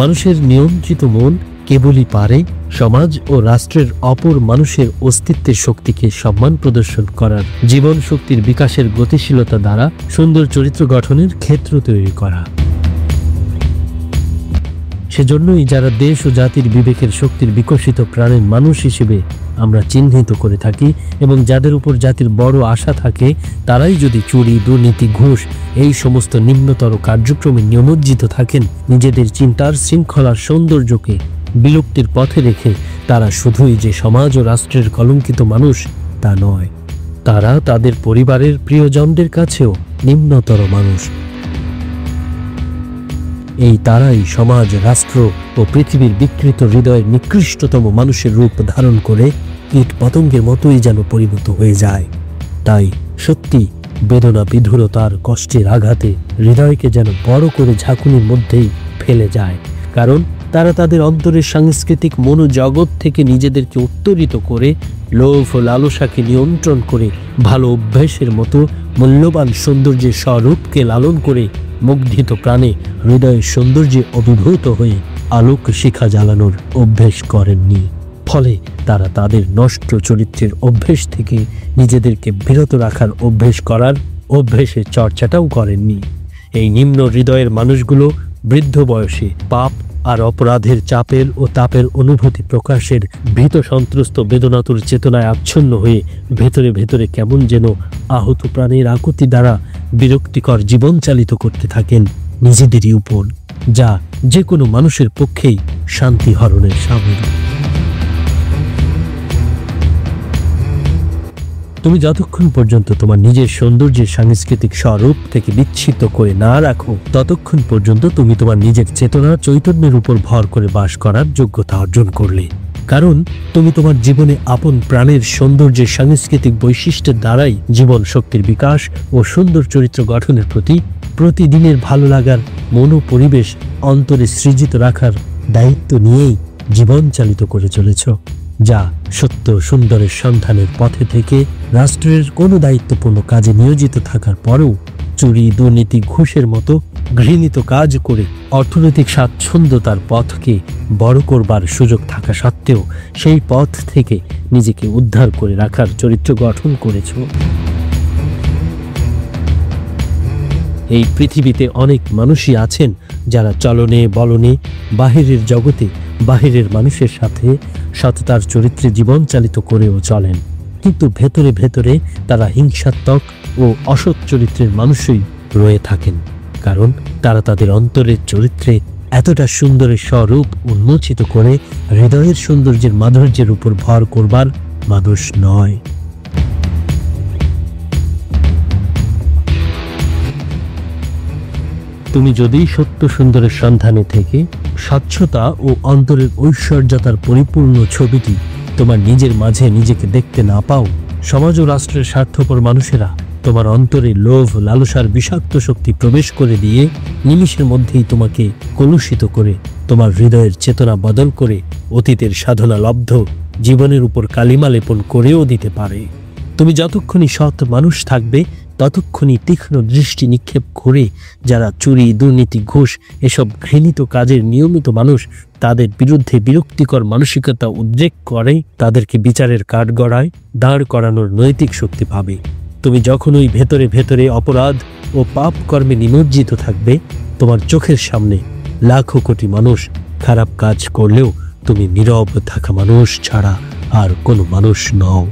মানুষের নিয়ন্ত্রিত মন কেবলই পারে সমাজ ও রাষ্ট্রের অপর মানুষের অস্তিত্বের শক্তিকে সম্মান প্রদর্শন করার, জীবন শক্তির বিকাশের গতিশীলতা দ্বারা সুন্দর চরিত্র গঠনের ক্ষেত্র তৈরি করা। সেজন্যই যারা দেশ ও জাতির বিবেকের শক্তির বিকশিত প্রাণের মানুষ হিসেবে আমরা চিহ্নিত করে থাকি এবং যাদের উপর জাতির বড় আশা থাকে, তারাই যদি চুরি, দুর্নীতি, ঘুষ এই সমস্ত নিম্নতর কার্যক্রমে নিমজ্জিত থাকেন, নিজেদের চিন্তার শৃঙ্খলার সৌন্দর্যকে বিলুপ্তির পথে রেখে তারা শুধুই যে সমাজ ও রাষ্ট্রের কলঙ্কিত মানুষ তা নয়, তারা তাদের পরিবারের প্রিয়জনদের কাছেও নিম্নতর মানুষ। এই তারাই সমাজ, রাষ্ট্র ও পৃথিবীর বিকৃত হৃদয়ের নিকৃষ্টতম মানুষের রূপ ধারণ করে কীট পতঙ্গের মতোই যেন পরিণত হয়ে যায়। তাই সত্যি বেদনা, বিধুরতার, কষ্টের আঘাতে হৃদয়কে যেন বড় করে ঝাঁকুনির মধ্যেই ফেলে যায়, কারণ তারা তাদের অন্তরের সাংস্কৃতিক মনোজগৎ থেকে নিজেদেরকে উত্তরিত করে লোভ ও লালসাকে নিয়ন্ত্রণ করে ভালো অভ্যাসের মতো মূল্যবান সৌন্দর্যের স্বরূপকে লালন করে মুগ্ধিত প্রাণে হৃদয়ের সৌন্দর্যে অভিভূত হয়ে আলোক শিখা জ্বালানোর অভ্যেস করেননি। ফলে তারা তাদের নষ্ট চরিত্রের অভ্যেস থেকে নিজেদেরকে বিরত রাখার অভ্যেস করার অভ্যেসের চর্চাটাও করেননি। এই নিম্ন হৃদয়ের মানুষগুলো বৃদ্ধ বয়সে পাপ আর অপরাধের চাপের ও তাপের অনুভূতি প্রকাশের ভীত সন্ত্রস্ত বেদনাতুর চেতনায় আচ্ছন্ন হয়ে ভেতরে ভেতরে কেমন যেন আহত প্রাণের আকুতি দ্বারা বিরক্তিকর জীবন চালিত করতে থাকেন নিজেদেরই উপর, যা যে কোনো মানুষের পক্ষেই শান্তি হরণের সামিল। তুমি যতক্ষণ পর্যন্ত তোমার নিজের সৌন্দর্যের সাংস্কৃতিক স্বরূপ থেকে বিচ্ছিন্ন করে না রাখো, ততক্ষণ পর্যন্ত তুমি তোমার নিজের চেতনা চৈতন্যের উপর ভর করে বাস করার যোগ্যতা অর্জন করলে। কারণ তুমি তোমার জীবনে আপন প্রাণের সৌন্দর্যের সাংস্কৃতিক বৈশিষ্ট্যের দ্বারাই জীবন শক্তির বিকাশ ও সুন্দর চরিত্র গঠনের প্রতি প্রতিদিনের ভালো লাগার মন ও পরিবেশ অন্তরে সৃজিত রাখার দায়িত্ব নিয়েই জীবন চালিত করে চলেছ, যা সত্য সুন্দরের সন্ধানের পথে থেকে রাষ্ট্রের কোনো দায়িত্বপূর্ণ কাজে নিয়োজিত থাকার পরেও চুরি, দুর্নীতি, ঘুষের মতো ঘৃণিত কাজ করে অর্থনৈতিক স্বাচ্ছন্দ্যতার পথকে বড় করবার সুযোগ থাকা সত্ত্বেও সেই পথ থেকে নিজেকে উদ্ধার করে রাখার চরিত্র গঠন করেছ। এই পৃথিবীতে অনেক মানুষই আছেন যারা চলনে বলনে বাহিরের জগতে বাহিরের মানুষের সাথে সততার চরিত্রে জীবন চালিত করেও চলেন, কিন্তু ভেতরে ভেতরে তারা হিংসাত্মক ও অসৎ চরিত্রের মানুষই রয়ে থাকেন, কারণ তারা তাদের অন্তরের চরিত্রে এতটা সুন্দরের স্বরূপ উন্মোচিত করে হৃদয়ের সৌন্দর্যের মাধুর্যের উপর ভর করবার মানুষ নয়। তুমি যদি সত্য সুন্দরের সন্ধানে থেকে স্বচ্ছতা ও অন্তরের ঐশ্বর্যতার পরিপূর্ণ ছবিটি তোমার নিজের মাঝে নিজেকে দেখতে না পাও, সমাজ ও রাষ্ট্রের স্বার্থপর মানুষেরা তোমার অন্তরে লোভ, লালসার বিষাক্ত শক্তি প্রবেশ করে দিয়ে নিমিষের মধ্যেই তোমাকে কলুষিত করে তোমার হৃদয়ের চেতনা বদল করে অতীতের সাধনা লব্ধ জীবনের উপর কালিমা লেপন করেও দিতে পারে। তুমি যতক্ষণই সৎ মানুষ থাকবে, ততক্ষণই তীক্ষ্ণ দৃষ্টি নিক্ষেপ করে যারা চুরি, দুর্নীতি, ঘুষ এসব ঘৃণিত কাজের নিয়মিত মানুষ, তাদের বিরুদ্ধে বিরক্তিকর মানসিকতা উদ্রেক করে তাদেরকে বিচারের কাঠগড়ায় দাঁড় করানোর নৈতিক শক্তি পাবে। তুমি যখন ওই ভেতরে ভেতরে অপরাধ ও পাপ কর্মে নিমজ্জিত থাকবে, তোমার চোখের সামনে লাখো কোটি মানুষ খারাপ কাজ করলেও তুমি নীরব থাকা মানুষ ছাড়া আর কোনো মানুষ নও।